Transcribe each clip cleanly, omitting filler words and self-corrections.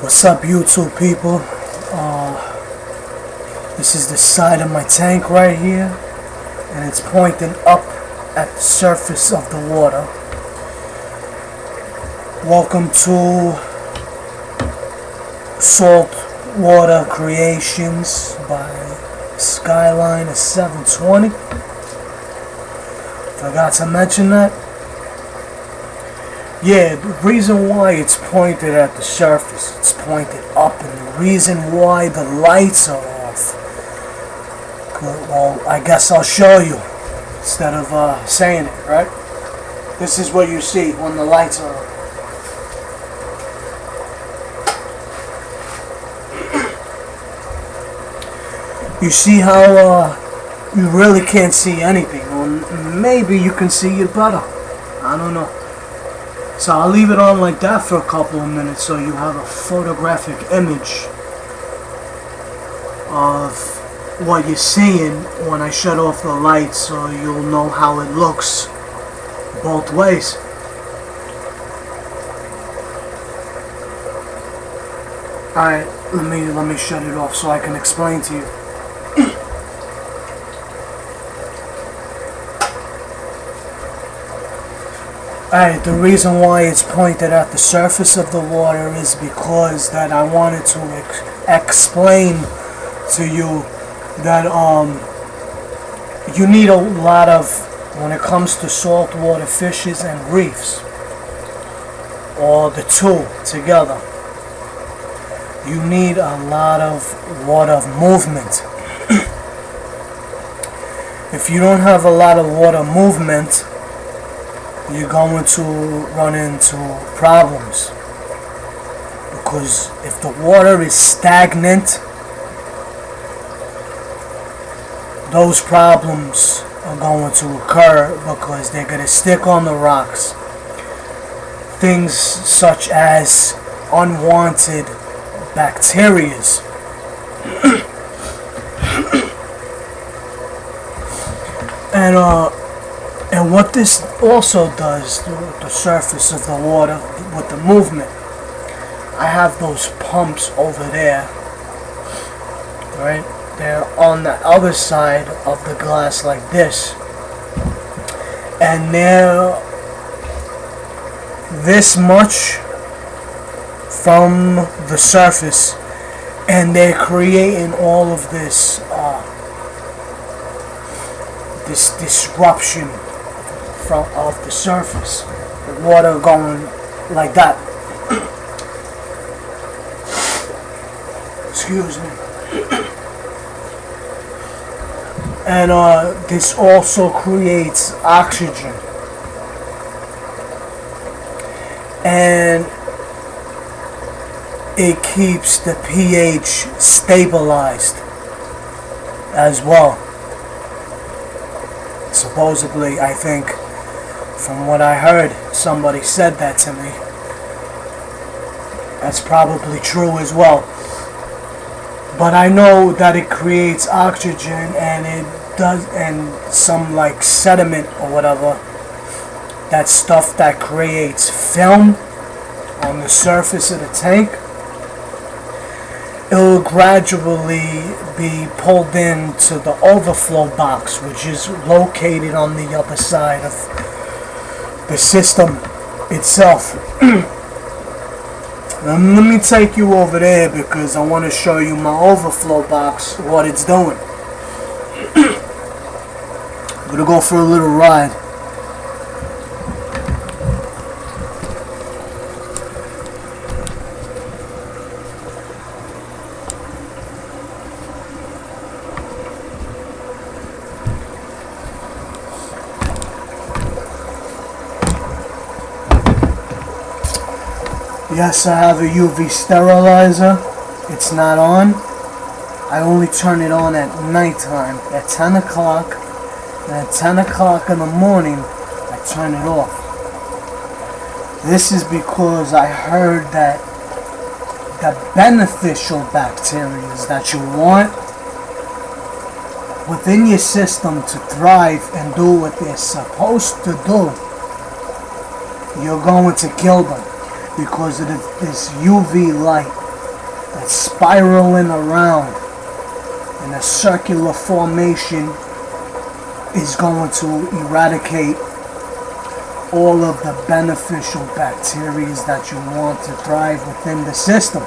What's up, YouTube people? This is the side of my tank right here, and it's pointing up at the surface of the water. Welcome to SaltWater Creations by Skyliner720. Forgot to mention that. Yeah, the reason why it's pointed at the surface, it's pointed up, and the reason why the lights are off, well, I guess I'll show you instead of saying it, right? This is what you see when the lights are on. You see how you really can't see anything, or maybe you can see it better. I don't know. So I'll leave it on like that for a couple of minutes so you have a photographic image of what you're seeing when I shut off the lights, so you'll know how it looks both ways. Alright, let me shut it off so I can explain to you. Alright, the reason why it's pointed at the surface of the water is because that I wanted to explain to you that you need a lot of, when it comes to saltwater fishes and reefs, or the two together, you need a lot of water movement. If you don't have a lot of water movement, you're going to run into problems, because if the water is stagnant, those problems are going to occur because they're going to stick on the rocks. Things such as unwanted bacterias. And what this also does to the surface of the water with the movement, I have those pumps over there, right? They're on the other side of the glass like this, and they're this much from the surface, and they're creating all of this this disruption of the surface, the water going like that. Excuse me. And this also creates oxygen, and it keeps the pH stabilized as well. Supposedly, I think, from what I heard, somebody said that to me. That's probably true as well. But I know that it creates oxygen, and it does, and some like sediment or whatever, that stuff that creates film on the surface of the tank, it will gradually be pulled into the overflow box, which is located on the other side of the system itself. Now, let me take you over there because I want to show you my overflow box, what it's doing. I'm going to go for a little ride. Yes, I have a UV sterilizer. It's not on. I only turn it on at nighttime, at 10 o'clock. And at 10 o'clock in the morning, I turn it off. This is because I heard that the beneficial bacteria that you want within your system to thrive and do what they're supposed to do, you're going to kill them because of this UV light that's spiraling around in a circular formation is going to eradicate all of the beneficial bacteria that you want to thrive within the system.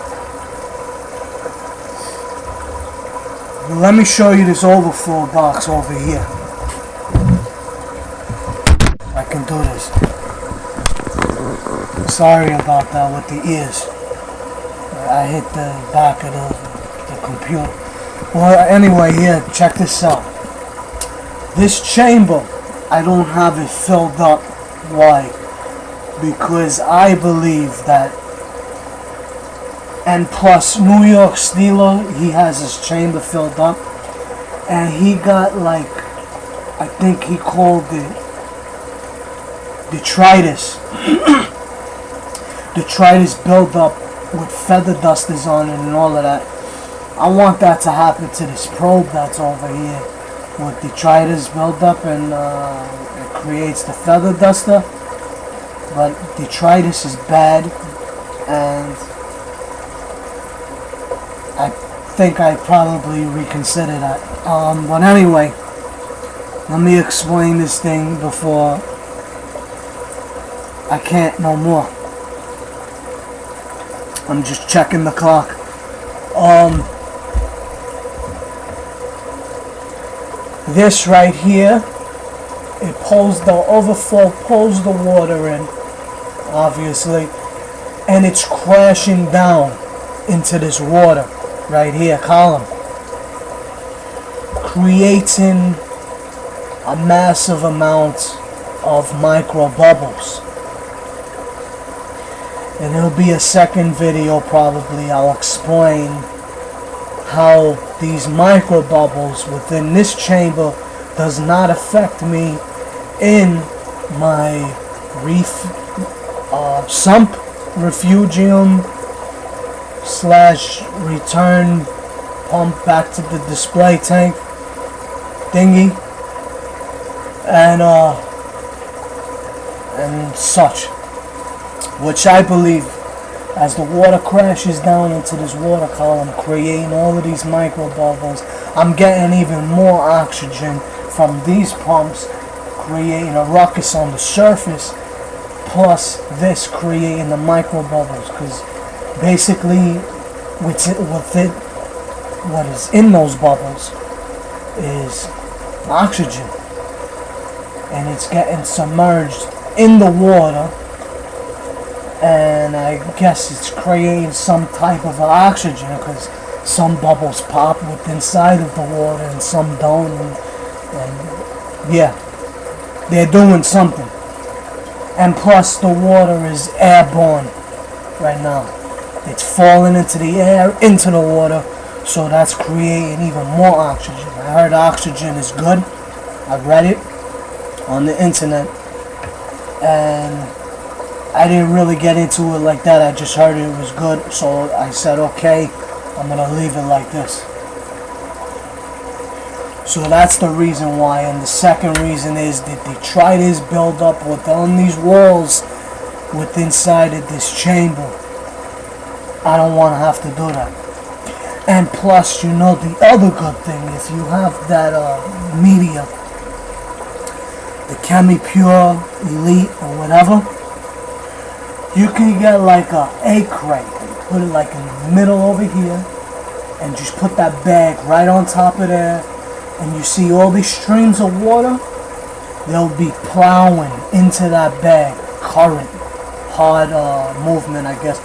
Let me show you this overflow box over here. I can do this. Sorry about that with the ears. I hit the back of the computer. Well, anyway, here, check this out. This chamber, I don't have it filled up. Why? Because I believe that, and plus New York Steeler, he has his chamber filled up, and he got like, I think he called it detritus. Detritus buildup with feather dusters on it and all of that. I want that to happen to this probe that's over here with detritus buildup, and it creates the feather duster. But detritus is bad, and I think I probably reconsider that. But anyway, let me explain this thing before I can't no more. I'm just checking the clock. This right here, it pulls the overflow, pulls the water in, obviously, and it's crashing down into this water right here column, creating a massive amount of micro bubbles. And there'll be a second video probably. I'll explain how these micro bubbles within this chamber does not affect me in my sump refugium / return pump back to the display tank thingy and such, which I believe, as the water crashes down into this water column, creating all of these micro bubbles, I'm getting even more oxygen from these pumps, creating a ruckus on the surface, plus this creating the micro bubbles, because basically what is in those bubbles is oxygen, and it's getting submerged in the water, and I guess it's creating some type of oxygen, because some bubbles pop with inside of the water and some don't, and yeah, they're doing something. And plus the water is airborne right now. It's falling into the air, into the water, so that's creating even more oxygen. I heard oxygen is good. I read it on the internet, and I didn't really get into it like that. I just heard it was good, so I said, okay, I'm going to leave it like this. So that's the reason why. And the second reason is that detritus build up within these walls, with inside of this chamber. I don't want to have to do that. And plus, the other good thing, if you have that media, the ChemiPure Elite or whatever, you can get like a crate and put it like in the middle over here, and just put that bag right on top of there, and you see all these streams of water, they'll be plowing into that bag. Current, hard movement, I guess,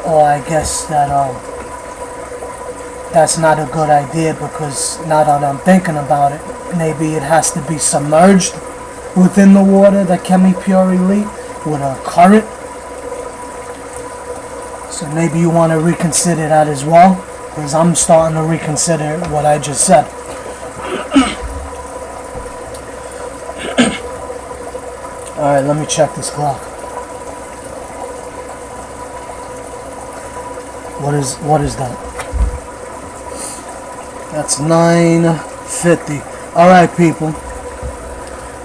or I guess that that's not a good idea, because now that I'm thinking about it, maybe it has to be submerged within the water, the ChemiPure Elite, with a current. So maybe you want to reconsider that as well, because I'm starting to reconsider what I just said. Alright, let me check this clock. What is that? That's 9:50. Alright, people.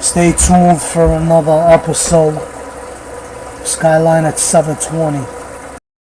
Stay tuned for another episode of Skyliner720.